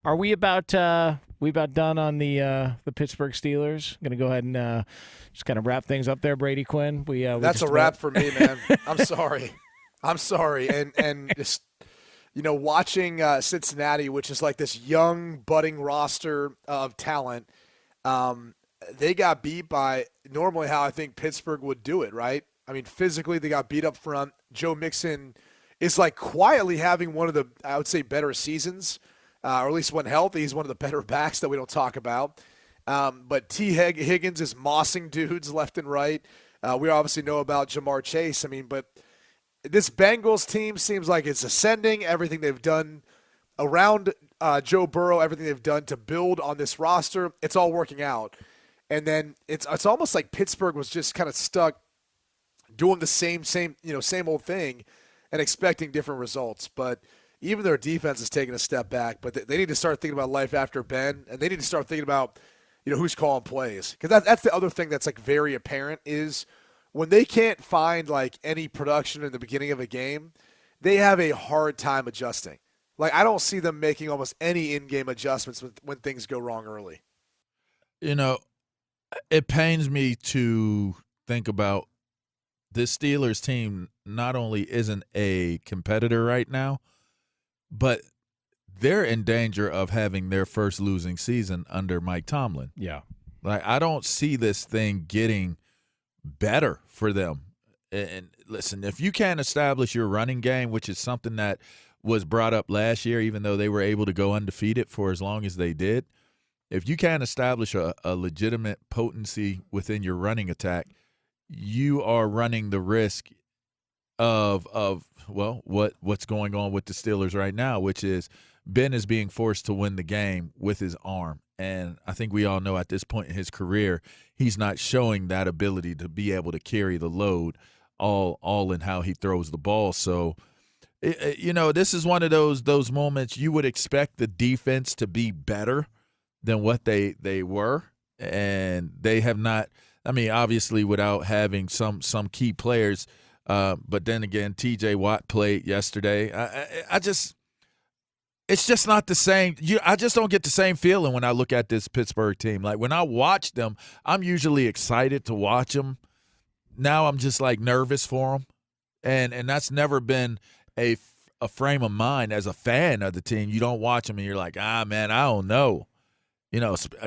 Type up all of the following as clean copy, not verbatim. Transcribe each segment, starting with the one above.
Are we about done on the Pittsburgh Steelers? Going to go ahead and just kind of wrap things up there, Brady Quinn. We That's a just about wrap for me, man. I'm sorry. I'm sorry. And just watching Cincinnati, which is like this young budding roster of talent, um, they got beat by normally how I think Pittsburgh would do it, right? I mean, physically they got beat up front. Joe Mixon is like quietly having one of the, I would say, better seasons, or at least when healthy, he's one of the better backs that we don't talk about. But Higgins is mossing dudes left and right. We obviously know about Jamar Chase. I mean, but this Bengals team seems like it's ascending. Everything they've done around Joe Burrow, everything they've done to build on this roster, it's all working out. And then it's almost like Pittsburgh was just kind of stuck doing the same old thing and expecting different results. But even their defense is taking a step back. But they need to start thinking about life after Ben, and they need to start thinking about who's calling plays, because that's the other thing that's like very apparent is when they can't find like any production in the beginning of a game, they have a hard time adjusting. Like I don't see them making almost any in-game adjustments when things go wrong early. You know, it pains me to think about this Steelers team not only isn't a competitor right now, but they're in danger of having their first losing season under Mike Tomlin. yeah. Like, I don't see this thing getting better for them. And listen, if you can't establish your running game, which is something that was brought up last year, even though they were able to go undefeated for as long as they did, if you can't establish a legitimate potency within your running attack, you are running the risk of what's going on with the Steelers right now, which is Ben is being forced to win the game with his arm. And I think we all know at this point in his career, he's not showing that ability to be able to carry the load all in how he throws the ball. So, this is one of those moments you would expect the defense to be better than what they were, and they have not. I mean, obviously without having some key players, but then again, T.J. Watt played yesterday. It's just not the same. I just don't get the same feeling when I look at this Pittsburgh team. Like when I watch them, I'm usually excited to watch them. Now I'm just like nervous for them, and that's never been a frame of mind as a fan of the team. You don't watch them and you're like, man, I don't know.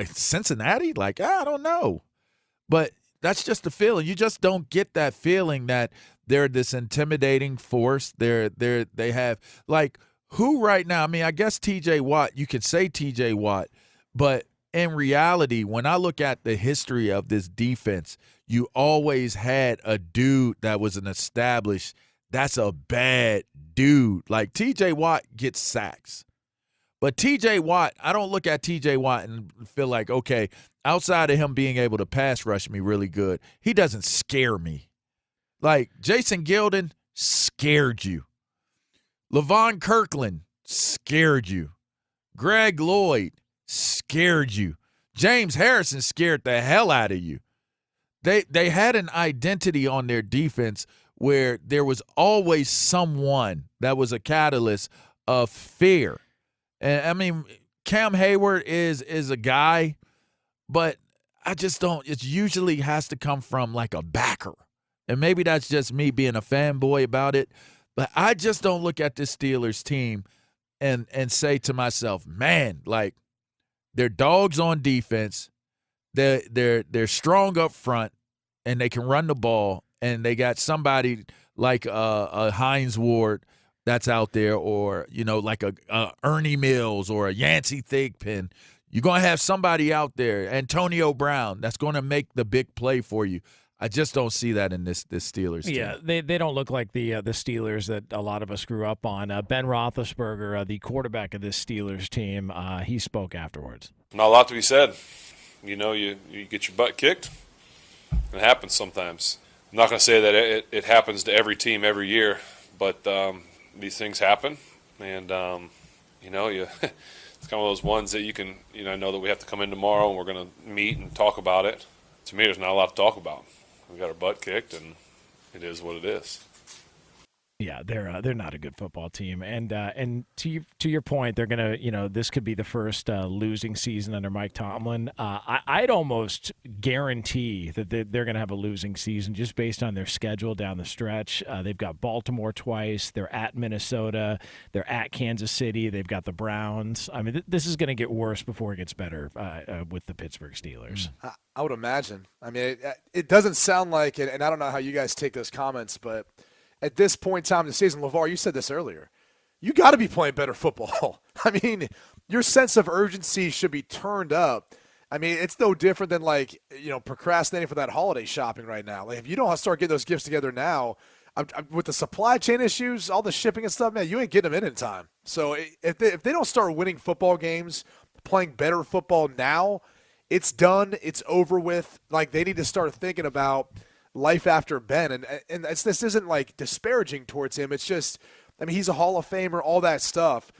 Cincinnati, like I don't know, but that's just the feeling. You just don't get that feeling that they're this intimidating force. They have like. Who right now, I mean, I guess T.J. Watt, you could say T.J. Watt, but in reality, when I look at the history of this defense, you always had a dude that was an established, that's a bad dude. Like T.J. Watt gets sacks. But T.J. Watt, I don't look at T.J. Watt and feel like, okay, outside of him being able to pass rush me really good, he doesn't scare me. Like Jason Gilden scared you. Levon Kirkland scared you. Greg Lloyd scared you. James Harrison scared the hell out of you. They had an identity on their defense where there was always someone that was a catalyst of fear. And I mean, Cam Hayward is a guy, but I just don't. It usually has to come from like a backer. And maybe that's just me being a fanboy about it. But I just don't look at this Steelers team and say to myself, man, like they're dogs on defense, they're strong up front, and they can run the ball, and they got somebody like a Hines Ward that's out there, or like a Ernie Mills or a Yancey Thigpen. You're gonna have somebody out there, Antonio Brown, that's gonna make the big play for you. I just don't see that in this Steelers team. Yeah, they don't look like the Steelers that a lot of us grew up on. Ben Roethlisberger, the quarterback of this Steelers team, he spoke afterwards. Not a lot to be said. You get your butt kicked. It happens sometimes. I'm not going to say that it happens to every team every year, but these things happen. And, it's kind of those ones that you can, know that we have to come in tomorrow and we're going to meet and talk about it. To me, there's not a lot to talk about. We got our butt kicked, and it is what it is. Yeah, they're not a good football team, and to your point, they're gonna this could be the first losing season under Mike Tomlin. I'd almost guarantee that they're gonna have a losing season just based on their schedule down the stretch. They've got Baltimore twice, they're at Minnesota, they're at Kansas City, they've got the Browns. I mean, this is gonna get worse before it gets better with the Pittsburgh Steelers. I would imagine. I mean, it doesn't sound like it, and I don't know how you guys take those comments, but at this point in time in the season, LaVar, you said this earlier, you got to be playing better football. I mean, your sense of urgency should be turned up. I mean, it's no different than procrastinating for that holiday shopping right now. Like, if you don't start getting those gifts together now, with the supply chain issues, all the shipping and stuff, man, you ain't getting them in time. So if they don't start winning football games, playing better football now, it's done. It's over with. Like, they need to start thinking about life after Ben, and this isn't like disparaging towards him. It's just, I mean, he's a Hall of Famer, all that stuff,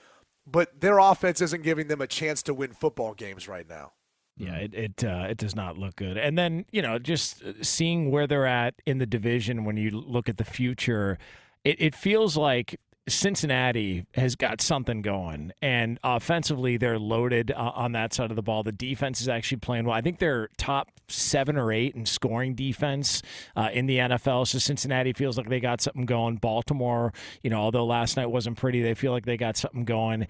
but their offense isn't giving them a chance to win football games right now. Yeah, it does not look good. And then, just seeing where they're at in the division when you look at the future, it feels like Cincinnati has got something going, and offensively they're loaded on that side of the ball. The defense is actually playing well. I think they're top 7 or 8 in scoring defense in the NFL. So Cincinnati feels like they got something going. Baltimore, although last night wasn't pretty, they feel like they got something going.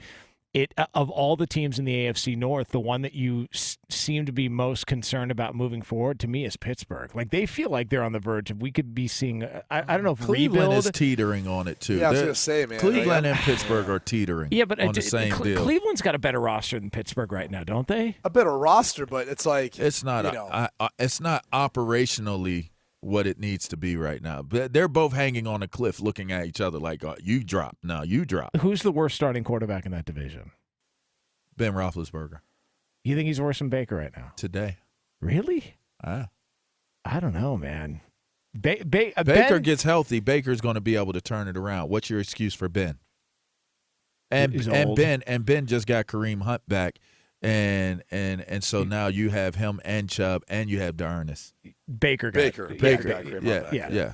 Of all the teams in the AFC North, the one that you seem to be most concerned about moving forward to me is Pittsburgh. Like, they feel like they're on the verge of, we could be seeing, I don't know if Cleveland rebuild is teetering on it too. Yeah, I was going to say, man. Cleveland and Pittsburgh are teetering. Yeah, but on the same deal. Cleveland's got a better roster than Pittsburgh right now, don't they? A better roster, but it's like it's not. It's not operationally what it needs to be right now. But they're both hanging on a cliff, looking at each other like, you drop. No, you drop. Who's the worst starting quarterback in that division? Ben Roethlisberger. You think he's worse than Baker right now? Today. Really? I don't know, man. Baker gets healthy. Baker's going to be able to turn it around. What's your excuse for Ben? And Ben just got Kareem Hunt back, and so now you have him and Chubb, and you have D'Ernest. Baker. Yeah.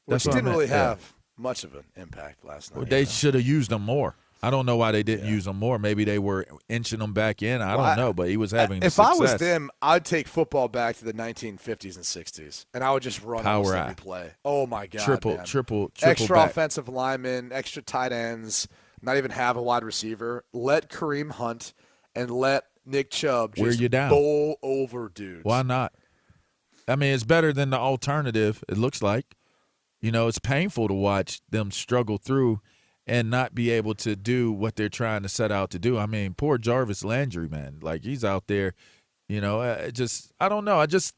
Which didn't really have much of an impact last night. Well, they should have used him more. I don't know why they didn't use him more. Maybe they were inching him back in. I don't know, but he was having If success. I was them, I'd take football back to the 1950s and 60s, and I would just run almost every play. Oh, my God, man. Triple extra back. Offensive linemen, extra tight ends, not even have a wide receiver. Let Kareem Hunt and let Nick Chubb just bowl over dudes. Why not? I mean, it's better than the alternative, it looks like. It's painful to watch them struggle through and not be able to do what they're trying to set out to do. I mean, poor Jarvis Landry, man. Like, he's out there, I don't know. I just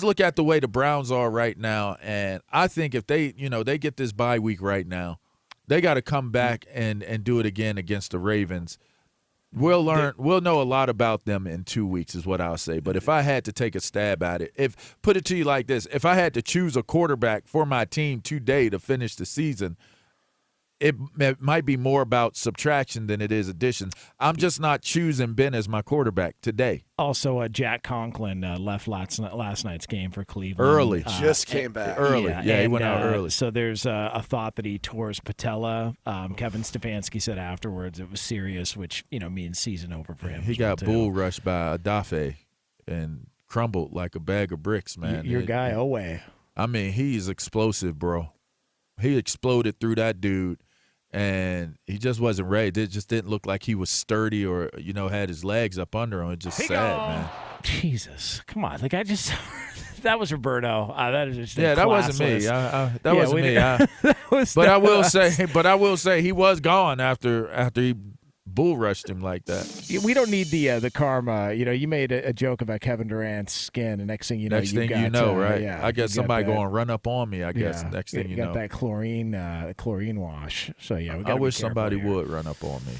look at the way the Browns are right now, and I think if they, they get this bye week right now, they got to come back and do it again against the Ravens. We'll know a lot about them in 2 weeks is what I'll say. But if I had to take a stab at it, put it to you like this, if I had to choose a quarterback for my team today to finish the season, it might be more about subtraction than it is addition. I'm just not choosing Ben as my quarterback today. Also, Jack Conklin left last night's game for Cleveland. Early. Just came back. Early. Yeah, he went out early. So there's a thought that he tore his patella. Kevin Stefanski said afterwards it was serious, which means season over for him. He got bull rushed by Adafe and crumbled like a bag of bricks, man. Your guy, Owe. I mean, he's explosive, bro. He exploded through that dude. And he just wasn't ready. It just didn't look like he was sturdy or, had his legs up under him. It's just sad, man. Jesus. Come on. Like, that was Roberto. That is just that wasn't me. That wasn't me. But I will say he was gone after he bull rushed him like that. We don't need the karma. You made a joke about Kevin Durant's skin, and next thing you know, right? Yeah, I guess somebody going to run up on me. I guess next thing you know, got that chlorine wash. So yeah, I wish somebody would run up on me.